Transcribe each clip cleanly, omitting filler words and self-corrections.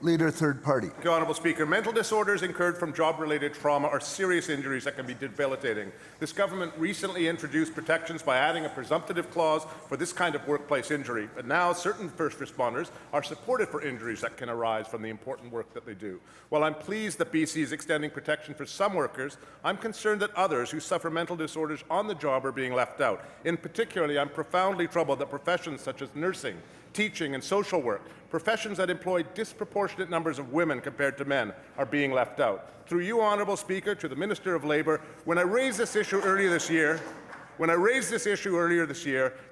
Leader, third party. Thank you, Honourable Speaker. Mental disorders incurred from job-related trauma are serious injuries that can be debilitating. This government recently introduced protections by adding a presumptive clause for this kind of workplace injury, but now certain first responders are supported for injuries that can arise from the important work that they do. While I'm pleased that BC is extending protection for some workers, I'm concerned that others who suffer mental disorders on the job are being left out. In particular, I'm profoundly troubled that professions such as nursing, teaching and social work, professions that employ disproportionate numbers of women compared to men, are being left out. Through you, Honourable Speaker, to the Minister of Labour, when I raised this issue earlier this year,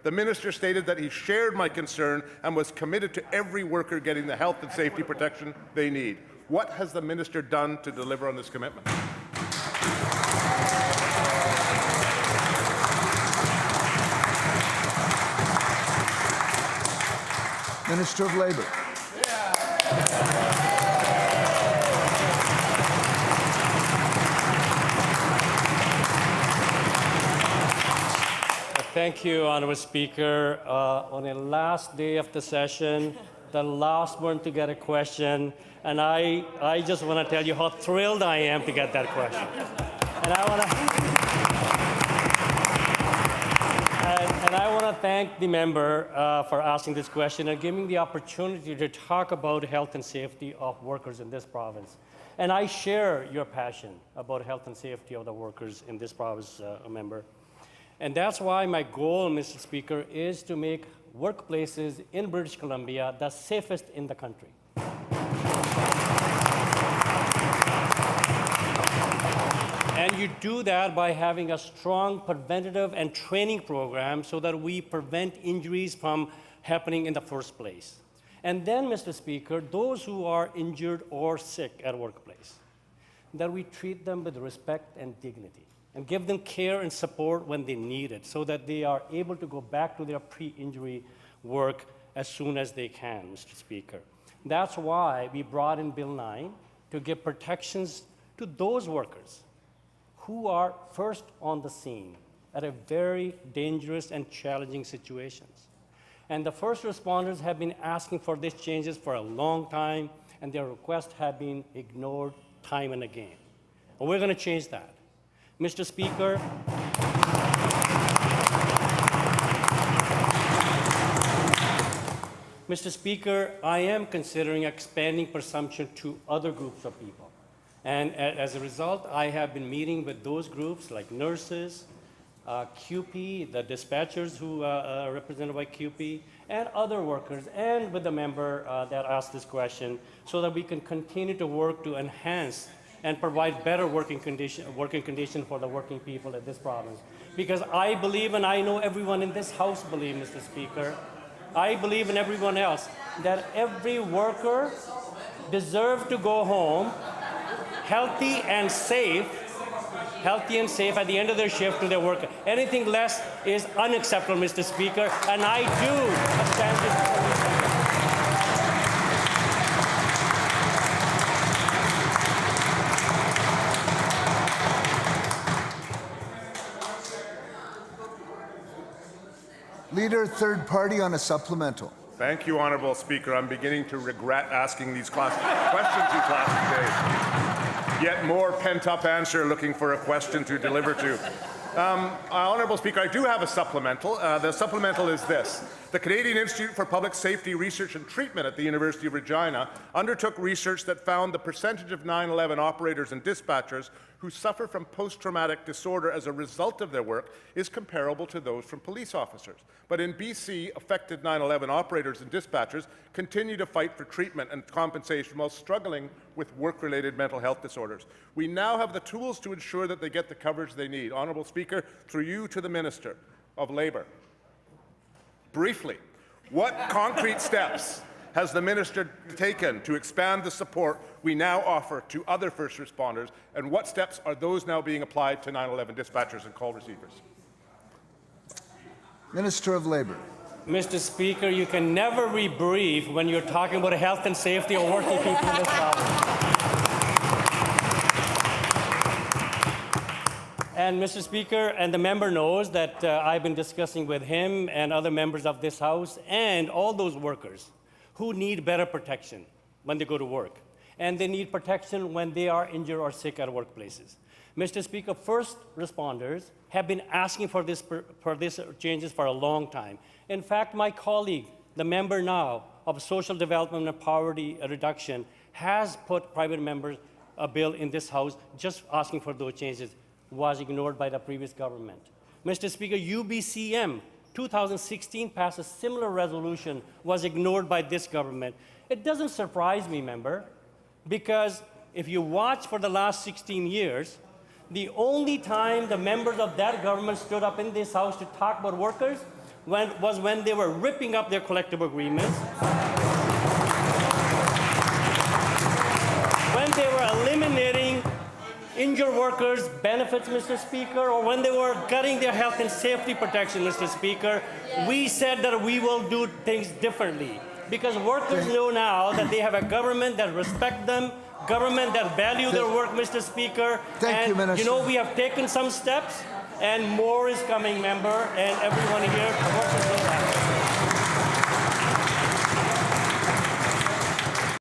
the Minister stated that he shared my concern and was committed to every worker getting the health and safety protection they need. What has the Minister done to deliver on this commitment? Minister of Labour. Thank you, Honourable Speaker. On the last day of the session, the last one to get a question, and I just want to tell you how thrilled I am to get that question. And I want to thank the member for asking this question and giving the opportunity to talk about health and safety of workers in this province. And I share your passion about health and safety of the workers in this province, member. And that's why my goal, Mr. Speaker, is to make workplaces in British Columbia the safest in the country. And you do that by having a strong preventative and training program so that we prevent injuries from happening in the first place. And then, Mr. Speaker, those who are injured or sick at workplace, that we treat them with respect and dignity and give them care and support when they need it so that they are able to go back to their pre-injury work as soon as they can, Mr. Speaker. That's why we brought in Bill 9 to give protections to those workers who are first on the scene at a very dangerous and challenging situations. And the first responders have been asking for these changes for a long time, and their requests have been ignored time and again. And we're going to change that. Mr. Speaker, Mr. Speaker, I am considering expanding presumption to other groups of people. And as a result, I have been meeting with those groups like nurses, QP, the dispatchers who are represented by QP, and other workers, and with the member that asked this question, so that we can continue to work to enhance and provide better working condition for the working people in this province. Because I believe, and I know everyone in this House believes, Mr. Speaker, I believe in everyone else, that every worker deserves to go home healthy and safe at the end of their shift to their work. Anything less is unacceptable, Mr. Speaker, and I do stand this. Leader, third party on a supplemental. Thank you, Honourable Speaker. I'm beginning to regret asking these questions these last few days. Yet more pent-up answer looking for a question to deliver to. Honourable Speaker, I do have a supplemental. The supplemental is this. The Canadian Institute for Public Safety Research and Treatment at the University of Regina undertook research that found the percentage of 9/11 operators and dispatchers who suffer from post-traumatic disorder as a result of their work is comparable to those from police officers. But in BC, affected 9/11 operators and dispatchers continue to fight for treatment and compensation while struggling with work-related mental health disorders. We now have the tools to ensure that they get the coverage they need. Honourable Speaker, through you to the Minister of Labour. Briefly, what concrete steps has the Minister taken to expand the support we now offer to other first responders, and what steps are those now being applied to 9/11 dispatchers and call receivers? Minister of Labour. Mr. Speaker, you can never rebrief when you're talking about health and safety of working people in this province. And Mr. Speaker, and the member knows that I've been discussing with him and other members of this House and all those workers who need better protection, when they go to work, and they need protection when they are injured or sick at workplaces. Mr. Speaker, first responders have been asking for these changes for a long time. In fact, my colleague, the member now of Social Development and Poverty Reduction, has put private members a bill in this House just asking for those changes, was ignored by the previous government. Mr. Speaker, UBCM 2016 passed a similar resolution, was ignored by this government. It doesn't surprise me, member, because if you watch for the last 16 years, the only time the members of that government stood up in this House to talk about workers was when they were ripping up their collective agreements, when they were eliminating injured workers' benefits, Mr. Speaker, or when they were cutting their health and safety protection, Mr. Speaker. We said that we will do things differently because workers know now that they have a government that respects them, government that value their work, Mr. Speaker. Thank you, Minister. You know, we have taken some steps, and more is coming, member, and everyone here, workers know that.